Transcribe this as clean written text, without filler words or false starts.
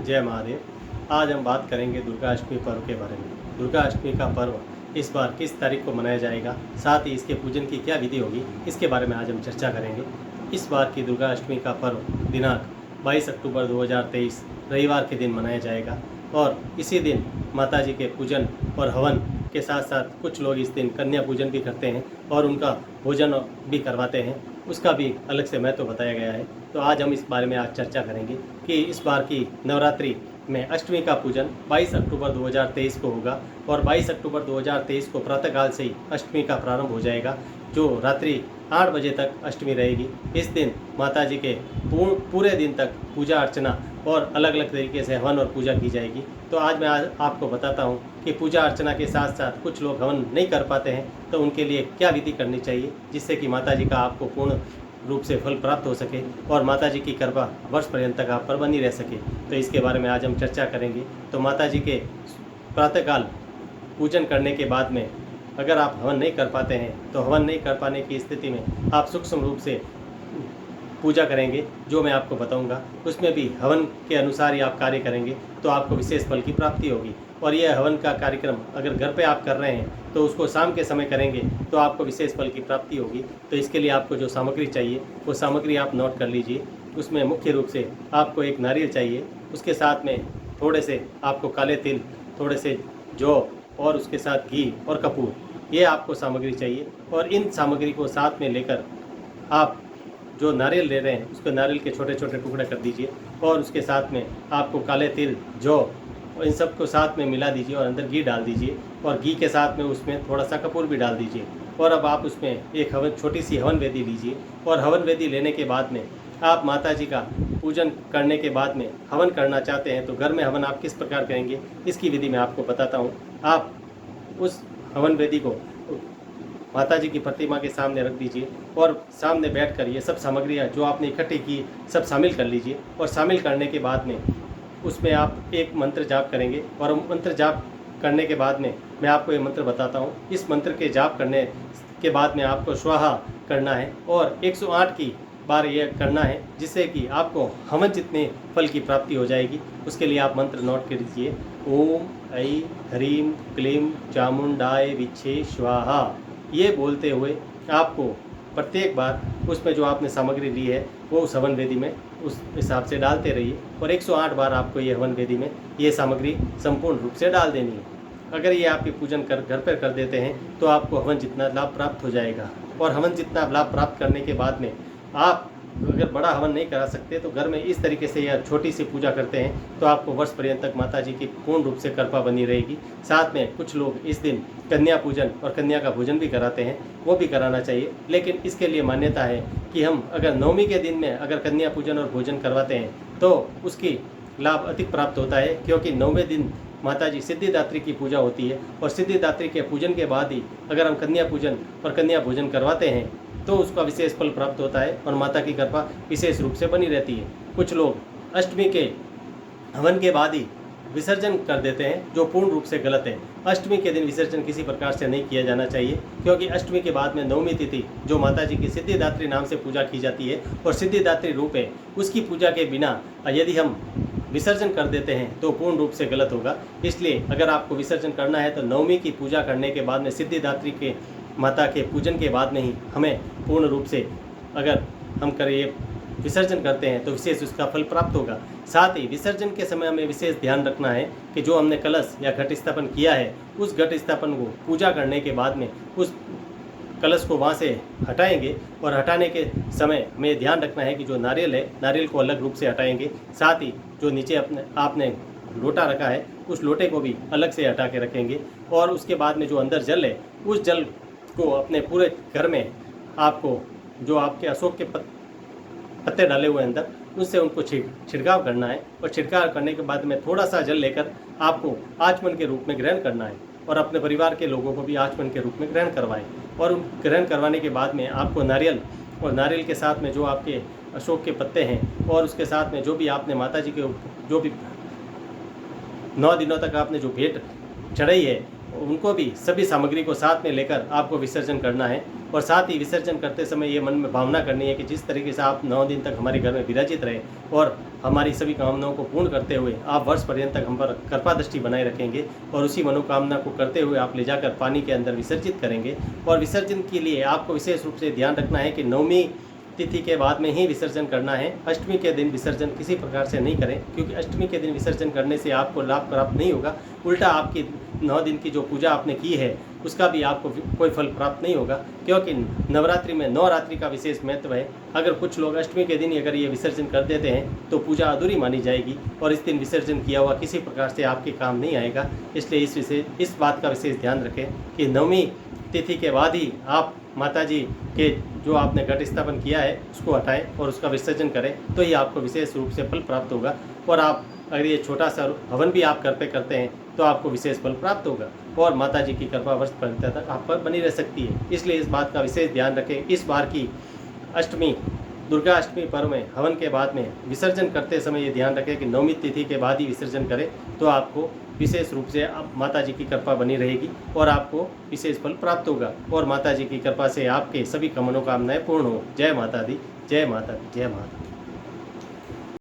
जय महादेव। आज हम बात करेंगे दुर्गा अष्टमी पर्व के बारे में। दुर्गा अष्टमी का पर्व इस बार किस तारीख को मनाया जाएगा, साथ ही इसके पूजन की क्या विधि होगी, इसके बारे में आज हम चर्चा करेंगे। इस बार की दुर्गा अष्टमी का पर्व दिनांक 22 अक्टूबर 2023 रविवार के दिन मनाया जाएगा और इसी दिन माता जी के पूजन और हवन के साथ साथ कुछ लोग इस दिन कन्या पूजन भी करते हैं और उनका भोजन भी करवाते हैं, उसका भी अलग से महत्व बताया गया है। तो आज हम इस बारे में आज चर्चा करेंगे कि इस बार की नवरात्रि में अष्टमी का पूजन 22 अक्टूबर 2023 को होगा और 22 अक्टूबर 2023 को प्रातःकाल से ही अष्टमी का प्रारंभ हो जाएगा, जो रात्रि 8 बजे तक अष्टमी रहेगी। इस दिन माता जी के पूरे दिन तक पूजा अर्चना और अलग अलग तरीके से हवन और पूजा की जाएगी। तो आज मैं आपको बताता हूँ कि पूजा अर्चना के साथ साथ कुछ लोग हवन नहीं कर पाते हैं, तो उनके लिए क्या विधि करनी चाहिए जिससे कि माता जी का आपको पूर्ण रूप से फल प्राप्त हो सके और माता जी की कृपा वर्ष पर्यंत तक आप पर बनी रह सके। तो इसके बारे में आज हम चर्चा करेंगे। तो माता जी के प्रातःकाल पूजन करने के बाद में अगर आप हवन नहीं कर पाते हैं तो हवन नहीं कर पाने की स्थिति में आप सूक्ष्म रूप से पूजा करेंगे, जो मैं आपको बताऊंगा। उसमें भी हवन के अनुसार ही आप कार्य करेंगे तो आपको विशेष फल की प्राप्ति होगी। और यह हवन का कार्यक्रम अगर घर पे आप कर रहे हैं तो उसको शाम के समय करेंगे तो आपको विशेष फल की प्राप्ति होगी। तो इसके लिए आपको जो सामग्री चाहिए वो सामग्री आप नोट कर लीजिए। उसमें मुख्य रूप से आपको एक नारियल चाहिए, उसके साथ में थोड़े से आपको काले तिल, थोड़े से जौ और उसके साथ घी और कपूर, ये आपको सामग्री चाहिए। और इन सामग्री को साथ में लेकर आप जो नारियल ले रहे हैं उसको नारियल के छोटे छोटे टुकड़े कर दीजिए और उसके साथ में आपको काले तिल, जौ और इन सब को साथ में मिला दीजिए और अंदर घी डाल दीजिए और घी के साथ में उसमें थोड़ा सा कपूर भी डाल दीजिए। और अब आप उसमें एक छोटी सी हवन वेदी लीजिए और हवन वेदी लेने के बाद में आप माता जी का पूजन करने के बाद में हवन करना चाहते हैं तो घर में हवन आप किस प्रकार करेंगे, इसकी विधि मैं आपको बताता हूँ। आप उस हवन वेदी को माता जी की प्रतिमा के सामने रख दीजिए और सामने बैठकर ये सब सामग्रियाँ जो आपने इकट्ठी की सब शामिल कर लीजिए। और शामिल करने के बाद में उसमें आप एक मंत्र जाप करेंगे और मंत्र जाप करने के बाद में मैं आपको ये मंत्र बताता हूँ। इस मंत्र के जाप करने के बाद में आपको स्वाहा करना है और 108 की बार यह करना है, जिससे कि आपको हवन जितने फल की प्राप्ति हो जाएगी। उसके लिए आप मंत्र नोट कर लीजिए। ओम ऐ ह्रीं क्लीं चामुंडाय विच्छे स्वाहा, ये बोलते हुए आपको प्रत्येक बार उसमें जो आपने सामग्री ली है वो उस हवन वेदी में उस हिसाब से डालते रहिए और 108 बार आपको ये हवन वेदी में ये सामग्री संपूर्ण रूप से डाल देनी है। अगर ये आपकी पूजन घर पर कर देते हैं तो आपको हवन जितना लाभ प्राप्त हो जाएगा। और हवन जितना लाभ प्राप्त करने के बाद में आप अगर बड़ा हवन नहीं करा सकते तो घर में इस तरीके से या छोटी सी पूजा करते हैं तो आपको वर्ष पर्यंत तक माता जी की पूर्ण रूप से कृपा बनी रहेगी। साथ में कुछ लोग इस दिन कन्या पूजन और कन्या का भोजन भी कराते हैं, वो भी कराना चाहिए। लेकिन इसके लिए मान्यता है कि हम अगर नवमी के दिन में अगर कन्या पूजन और भोजन करवाते हैं तो उसकी लाभ अधिक प्राप्त होता है, क्योंकि 9वें दिन माता जी सिद्धिदात्री की पूजा होती है और सिद्धिदात्री के पूजन के बाद ही अगर हम कन्या पूजन और कन्या भोजन करवाते हैं तो उसका विशेष फल प्राप्त होता है और माता की कृपा विशेष रूप से बनी रहती है। कुछ लोग अष्टमी के हवन के बाद ही विसर्जन कर देते हैं, जो पूर्ण रूप से गलत है। अष्टमी के दिन विसर्जन किसी प्रकार से नहीं किया जाना चाहिए, क्योंकि अष्टमी के बाद में नवमी तिथि जो माता जी की सिद्धिदात्री नाम से पूजा की जाती है और सिद्धिदात्री रूप है, उसकी पूजा के बिना यदि हम विसर्जन कर देते हैं तो पूर्ण रूप से गलत होगा। इसलिए अगर आपको विसर्जन करना है तो नवमी की पूजा करने के बाद में सिद्धिदात्री के माता के पूजन के बाद में ही हमें पूर्ण रूप से अगर हम करिए विसर्जन करते हैं तो विशेष उसका फल प्राप्त होगा। साथ ही विसर्जन के समय हमें विशेष ध्यान रखना है कि जो हमने कलश या घट स्थापन किया है उस घट स्थापन को पूजा करने के बाद में उस कलश को वहाँ से हटाएंगे और हटाने के समय हमें ध्यान रखना है कि जो नारियल है नारियल को अलग रूप से हटाएंगे। साथ ही जो नीचे आपने लोटा रखा है उस लोटे को भी अलग से हटा के रखेंगे और उसके बाद में जो अंदर जल है उस जल को अपने पूरे घर में आपको जो आपके अशोक के पत्ते डाले हुए अंदर उससे उनको छिड़काव करना है और छिड़काव करने के बाद में थोड़ा सा जल लेकर आपको आचमन के रूप में ग्रहण करना है और अपने परिवार के लोगों को भी आचमन के रूप में ग्रहण करवाएं। और ग्रहण करवाने के बाद में आपको नारियल और नारियल के साथ में जो आपके अशोक के पत्ते हैं और उसके साथ में जो भी आपने माता जी के जो भी 9 दिनों तक आपने जो भेंट चढ़ाई है उनको भी सभी सामग्री को साथ में लेकर आपको विसर्जन करना है। और साथ ही विसर्जन करते समय ये मन में भावना करनी है कि जिस तरीके से आप 9 दिन तक हमारे घर में विराजित रहे और हमारी सभी कामनाओं को पूर्ण करते हुए आप वर्ष पर्यंत तक हम पर कृपा दृष्टि बनाए रखेंगे और उसी मनोकामना को करते हुए आप ले जाकर पानी के अंदर विसर्जित करेंगे। और विसर्जन के लिए आपको विशेष रूप से ध्यान रखना है कि नवमी तिथि के बाद में ही विसर्जन करना है। अष्टमी के दिन विसर्जन किसी प्रकार से नहीं करें, क्योंकि अष्टमी के दिन विसर्जन करने से आपको लाभ प्राप्त नहीं होगा, उल्टा आपकी 9 दिन की जो पूजा आपने की है उसका भी आपको कोई फल प्राप्त नहीं होगा, क्योंकि नवरात्रि में 9 रात्रि का विशेष महत्व है। अगर कुछ लोग अष्टमी के दिन अगर ये विसर्जन कर देते हैं तो पूजा अधूरी मानी जाएगी और इस दिन विसर्जन किया हुआ किसी प्रकार से आपके काम नहीं आएगा। इसलिए इस बात का विशेष ध्यान रखें कि नवमी तिथि के बाद ही आप माता जी के जो आपने घट स्थापन किया है उसको हटाएं और उसका विसर्जन करें, तो ये आपको विशेष रूप से फल प्राप्त होगा। और आप अगर ये छोटा सा हवन भी आप घर पे करते हैं तो आपको विशेष फल प्राप्त होगा और माता जी की कृपा वर्ष पर्यंत तक आप पर बनी रह सकती है। इसलिए इस बात का विशेष ध्यान रखें। इस बार की अष्टमी दुर्गा अष्टमी पर्व में हवन के बाद में विसर्जन करते समय ये ध्यान रखें कि नवमी तिथि के बाद ही विसर्जन करें, तो आपको विशेष रूप से माता जी की कृपा बनी रहेगी और आपको विशेष फल प्राप्त होगा और माता जी की कृपा से आपके सभी मनोकामनाएं पूर्ण हो। जय माता दी, जय माता दी, जय माता दी।